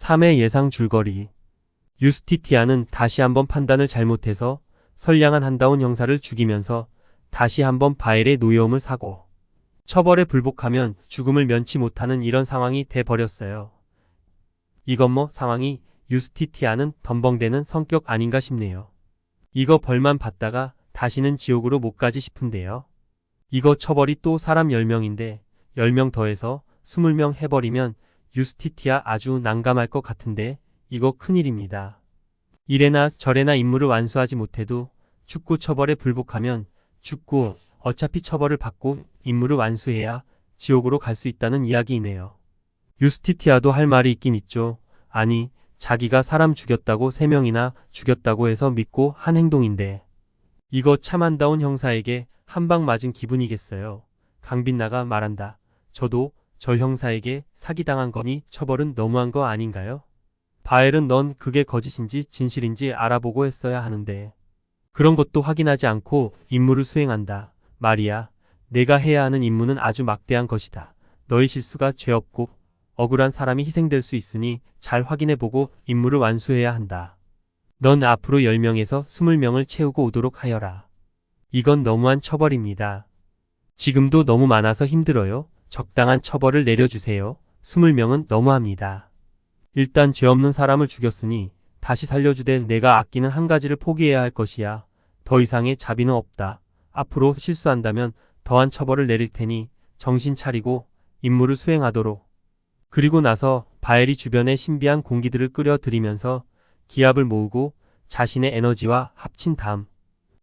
3회 예상 줄거리. 유스티티아는 다시 한번 판단을 잘못해서 선량한 한다운 형사를 죽이면서 다시 한번 바엘의 노여움을 사고 처벌에 불복하면 죽음을 면치 못하는 이런 상황이 돼버렸어요. 이건 뭐 상황이 유스티티아는 덤벙대는 성격 아닌가 싶네요. 이거 벌만 받다가 다시는 지옥으로 못 가지 싶은데요. 이거 처벌이 또 사람 10명인데 10명 더해서 20명 해버리면 유스티티아 아주 난감할 것 같은데 이거 큰일입니다. 이래나 저래나 임무를 완수하지 못해도 죽고 처벌에 불복하면 죽고 어차피 처벌을 받고 임무를 완수해야 지옥으로 갈 수 있다는 이야기이네요. 유스티티아도 할 말이 있긴 있죠. 아니, 자기가 사람 죽였다고 3명이나 죽였다고 해서 믿고 한 행동인데 이거 참 한다운 형사에게 한 방 맞은 기분이겠어요. 강빛나가 말한다. 저도 저 형사에게 사기당한 거니 처벌은 너무한 거 아닌가요? 바엘은 넌 그게 거짓인지 진실인지 알아보고 했어야 하는데 그런 것도 확인하지 않고 임무를 수행한다. 말이야. 내가 해야 하는 임무는 아주 막대한 것이다. 너의 실수가 죄 없고 억울한 사람이 희생될 수 있으니 잘 확인해보고 임무를 완수해야 한다. 넌 앞으로 10명에서 20명을 채우고 오도록 하여라. 이건 너무한 처벌입니다. 지금도 너무 많아서 힘들어요. 적당한 처벌을 내려주세요. 20명은 너무합니다. 일단 죄 없는 사람을 죽였으니 다시 살려주되 내가 아끼는 한 가지를 포기해야 할 것이야. 더 이상의 자비는 없다. 앞으로 실수한다면 더한 처벌을 내릴 테니 정신 차리고 임무를 수행하도록. 그리고 나서 바엘이 주변에 신비한 공기들을 끌어들이면서 기압을 모으고 자신의 에너지와 합친 다음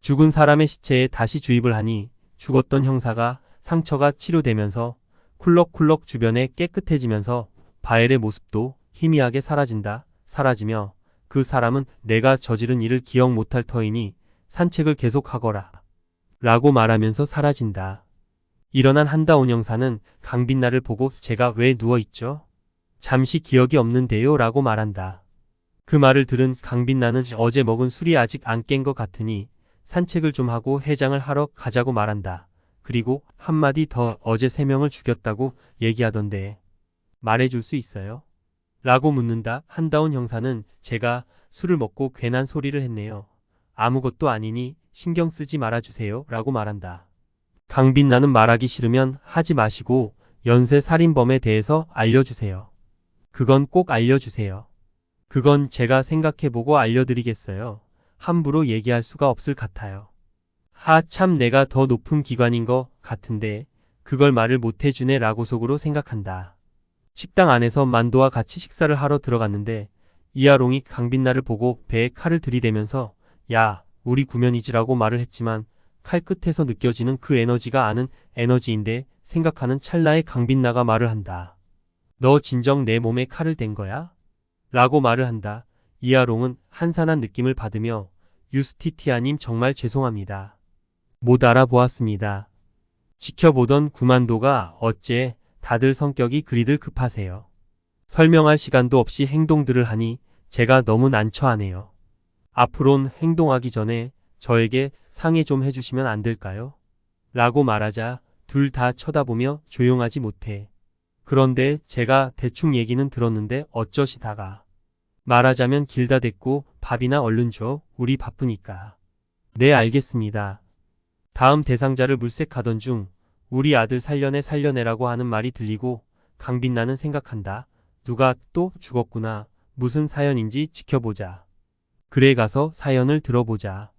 죽은 사람의 시체에 다시 주입을 하니 죽었던 형사가 상처가 치료되면서 쿨럭쿨럭 주변에 깨끗해지면서 바엘의 모습도 희미하게 사라진다. 사라지며 그 사람은 내가 저지른 일을 기억 못할 터이니 산책을 계속하거라 라고 말하면서 사라진다. 일어난 한다운 형사는 강빛나를 보고 제가 왜 누워있죠? 잠시 기억이 없는데요 라고 말한다. 그 말을 들은 강빛나는 어제 먹은 술이 아직 안 깬 것 같으니 산책을 좀 하고 해장을 하러 가자고 말한다. 그리고 한마디 더 어제 3명을 죽였다고 얘기하던데 말해줄 수 있어요? 라고 묻는다. 한다운 형사는 제가 술을 먹고 괜한 소리를 했네요. 아무것도 아니니 신경 쓰지 말아주세요 라고 말한다. 강빛나는 말하기 싫으면 하지 마시고 연쇄 살인범에 대해서 알려주세요. 그건 꼭 알려주세요. 그건 제가 생각해보고 알려드리겠어요. 함부로 얘기할 수가 없을 같아요. 참 내가 더 높은 기관인 것 같은데 그걸 말을 못해주네 라고 속으로 생각한다. 식당 안에서 만도와 같이 식사를 하러 들어갔는데 이하롱이 강빛나를 보고 배에 칼을 들이대면서 야, 우리 구면이지라고 말을 했지만 칼 끝에서 느껴지는 그 에너지가 아는 에너지인데 생각하는 찰나에 강빛나가 말을 한다. 너 진정 내 몸에 칼을 댄 거야? 라고 말을 한다. 이하롱은 한산한 느낌을 받으며 유스티티아님 정말 죄송합니다. 못 알아보았습니다. 지켜보던 구만도가 어째 다들 성격이 그리들 급하세요. 설명할 시간도 없이 행동들을 하니 제가 너무 난처하네요. 앞으론 행동하기 전에 저에게 상의 좀 해주시면 안 될까요? 라고 말하자 둘 다 쳐다보며 조용하지 못해. 그런데 제가 대충 얘기는 들었는데 어쩌시다가. 말하자면 길다 됐고 밥이나 얼른 줘. 우리 바쁘니까. 네 알겠습니다. 다음 대상자를 물색하던 중 우리 아들 살려내라고 하는 말이 들리고 강빛나는 생각한다. 누가 또 죽었구나. 무슨 사연인지 지켜보자. 그래 가서 사연을 들어보자.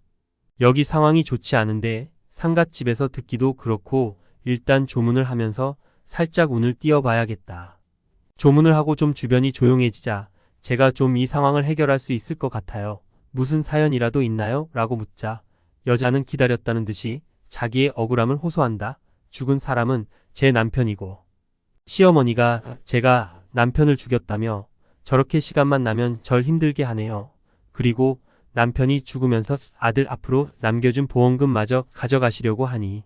여기 상황이 좋지 않은데 상갓집에서 듣기도 그렇고 일단 조문을 하면서 살짝 운을 띄워봐야겠다. 조문을 하고 좀 주변이 조용해지자 제가 좀 이 상황을 해결할 수 있을 것 같아요. 무슨 사연이라도 있나요? 라고 묻자 여자는 기다렸다는 듯이 자기의 억울함을 호소한다. 죽은 사람은 제 남편이고 시어머니가 제가 남편을 죽였다며 저렇게 시간만 나면 절 힘들게 하네요. 그리고 남편이 죽으면서 아들 앞으로 남겨준 보험금마저 가져가시려고 하니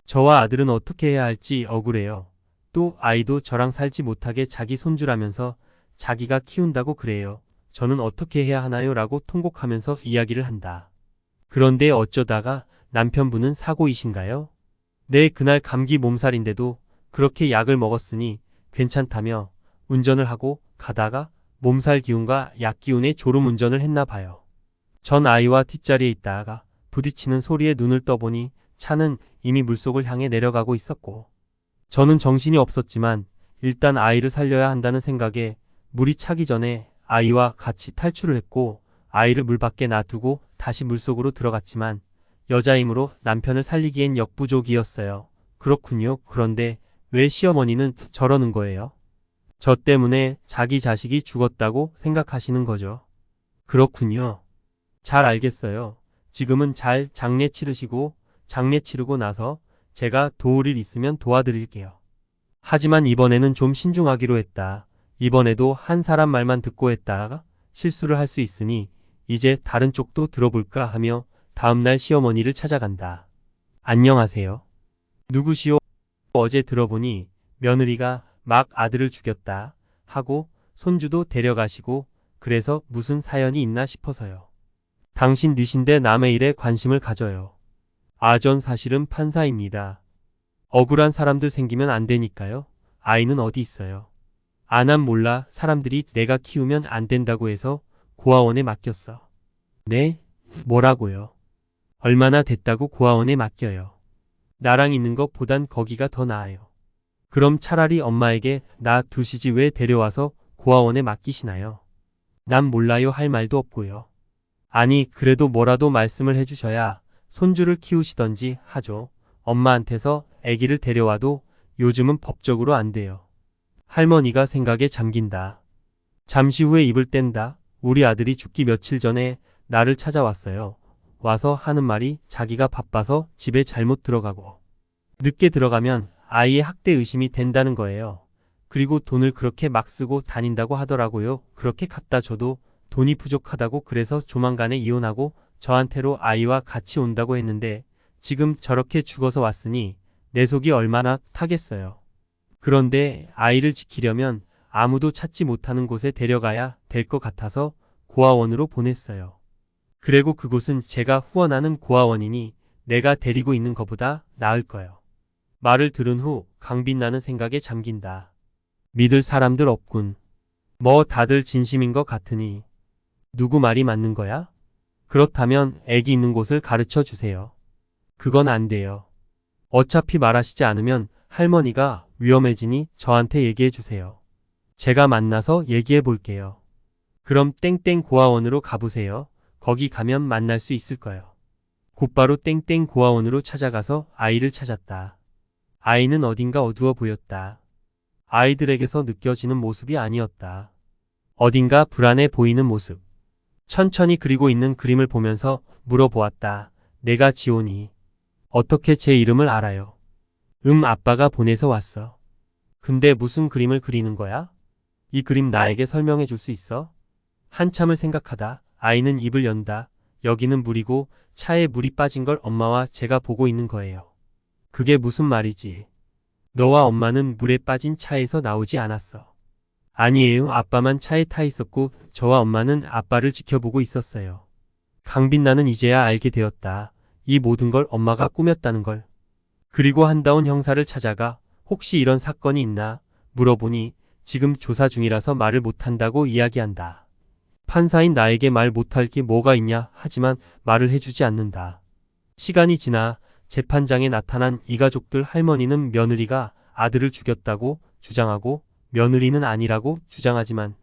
저와 아들은 어떻게 해야 할지 억울해요. 또 아이도 저랑 살지 못하게 자기 손주라면서 자기가 키운다고 그래요. 저는 어떻게 해야 하나요? 라고 통곡하면서 이야기를 한다. 그런데 어쩌다가 남편분은 사고이신가요? 네, 그날 감기 몸살인데도 그렇게 약을 먹었으니 괜찮다며 운전을 하고 가다가 몸살 기운과 약 기운에 졸음운전을 했나 봐요. 전 아이와 뒷자리에 있다가 부딪히는 소리에 눈을 떠보니 차는 이미 물속을 향해 내려가고 있었고, 저는 정신이 없었지만 일단 아이를 살려야 한다는 생각에 물이 차기 전에 아이와 같이 탈출을 했고, 아이를 물 밖에 놔두고 다시 물속으로 들어갔지만 여자이므로 남편을 살리기엔 역부족이었어요. 그렇군요. 그런데 왜 시어머니는 저러는 거예요? 저 때문에 자기 자식이 죽었다고 생각하시는 거죠. 그렇군요. 잘 알겠어요. 지금은 잘 장례 치르시고 장례 치르고 나서 제가 도울 일 있으면 도와드릴게요. 하지만 이번에는 좀 신중하기로 했다. 이번에도 한 사람 말만 듣고 했다가 실수를 할 수 있으니 이제 다른 쪽도 들어볼까 하며 다음날 시어머니를 찾아간다. 안녕하세요. 누구시오? 어제 들어보니 며느리가 막 아들을 죽였다 하고 손주도 데려가시고 그래서 무슨 사연이 있나 싶어서요. 당신 뉘신데 남의 일에 관심을 가져요. 전 사실은 판사입니다. 억울한 사람들 생기면 안 되니까요. 아이는 어디 있어요? 난 몰라. 사람들이 내가 키우면 안 된다고 해서 고아원에 맡겼어. 네? 뭐라고요? 얼마나 됐다고 고아원에 맡겨요? 나랑 있는 것보단 거기가 더 나아요. 그럼 차라리 엄마에게 나 두시지 왜 데려와서 고아원에 맡기시나요? 난 몰라요 할 말도 없고요. 아니 그래도 뭐라도 말씀을 해주셔야 손주를 키우시던지 하죠. 엄마한테서 아기를 데려와도 요즘은 법적으로 안 돼요. 할머니가 생각에 잠긴다. 잠시 후에 입을 뗀다. 우리 아들이 죽기 며칠 전에 나를 찾아왔어요. 와서 하는 말이 자기가 바빠서 집에 잘못 들어가고 늦게 들어가면 아이의 학대 의심이 된다는 거예요. 그리고 돈을 그렇게 막 쓰고 다닌다고 하더라고요. 그렇게 갖다 줘도 돈이 부족하다고 그래서 조만간에 이혼하고 저한테로 아이와 같이 온다고 했는데 지금 저렇게 죽어서 왔으니 내 속이 얼마나 타겠어요. 그런데 아이를 지키려면 아무도 찾지 못하는 곳에 데려가야 될 것 같아서 고아원으로 보냈어요. 그리고 그곳은 제가 후원하는 고아원이니 내가 데리고 있는 것보다 나을 거예요. 말을 들은 후 강빛나는 생각에 잠긴다. 믿을 사람들 없군. 뭐 다들 진심인 것 같으니. 누구 말이 맞는 거야? 그렇다면 애기 있는 곳을 가르쳐 주세요. 그건 안 돼요. 어차피 말하시지 않으면 할머니가 위험해지니 저한테 얘기해 주세요. 제가 만나서 얘기해 볼게요. 그럼 땡땡 고아원으로 가보세요. 거기 가면 만날 수 있을 거예요. 곧바로 땡땡 고아원으로 찾아가서 아이를 찾았다. 아이는 어딘가 어두워 보였다. 아이들에게서 느껴지는 모습이 아니었다. 어딘가 불안해 보이는 모습. 천천히 그리고 있는 그림을 보면서 물어보았다. 내가 지온이. 어떻게 제 이름을 알아요? 아빠가 보내서 왔어. 근데 무슨 그림을 그리는 거야? 이 그림 나에게 설명해 줄 수 있어? 한참을 생각하다 아이는 입을 연다. 여기는 물이고 차에 물이 빠진 걸 엄마와 제가 보고 있는 거예요. 그게 무슨 말이지? 너와 엄마는 물에 빠진 차에서 나오지 않았어. 아니에요. 아빠만 차에 타 있었고 저와 엄마는 아빠를 지켜보고 있었어요. 강빛나는 이제야 알게 되었다. 이 모든 걸 엄마가 꾸몄다는 걸. 그리고 한다운 형사를 찾아가 혹시 이런 사건이 있나 물어보니 지금 조사 중이라서 말을 못한다고 이야기한다. 판사인 나에게 말 못할 게 뭐가 있냐 하지만 말을 해주지 않는다. 시간이 지나 재판장에 나타난 이 가족들 할머니는 며느리가 아들을 죽였다고 주장하고 며느리는 아니라고 주장하지만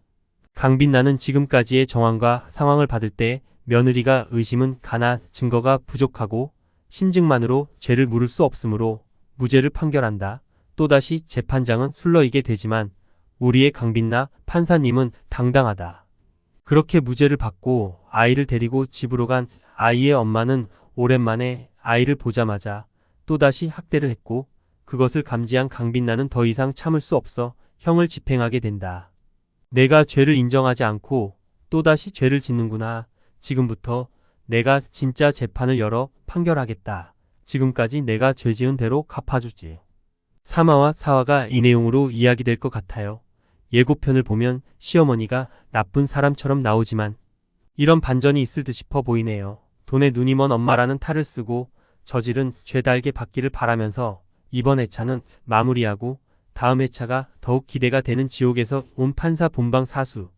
강빛나는 지금까지의 정황과 상황을 받을 때 며느리가 의심은 가나 증거가 부족하고 심증만으로 죄를 물을 수 없으므로 무죄를 판결한다. 또다시 재판장은 술러이게 되지만 우리의 강빛나 판사님은 당당하다. 그렇게 무죄를 받고 아이를 데리고 집으로 간 아이의 엄마는 오랜만에 아이를 보자마자 또다시 학대를 했고 그것을 감지한 강빛나는 더 이상 참을 수 없어 형을 집행하게 된다. 내가 죄를 인정하지 않고 또다시 죄를 짓는구나. 지금부터 내가 진짜 재판을 열어 판결하겠다. 지금까지 내가 죄 지은 대로 갚아주지. 3화와 4화가 이 내용으로 이야기될 것 같아요. 예고편을 보면 시어머니가 나쁜 사람처럼 나오지만 이런 반전이 있을 듯 싶어 보이네요. 돈에 눈이 먼 엄마라는 탈을 쓰고 저지른 죄 달게 받기를 바라면서 이번 회차는 마무리하고 다음 회차가 더욱 기대가 되는 지옥에서 온 판사 본방 사수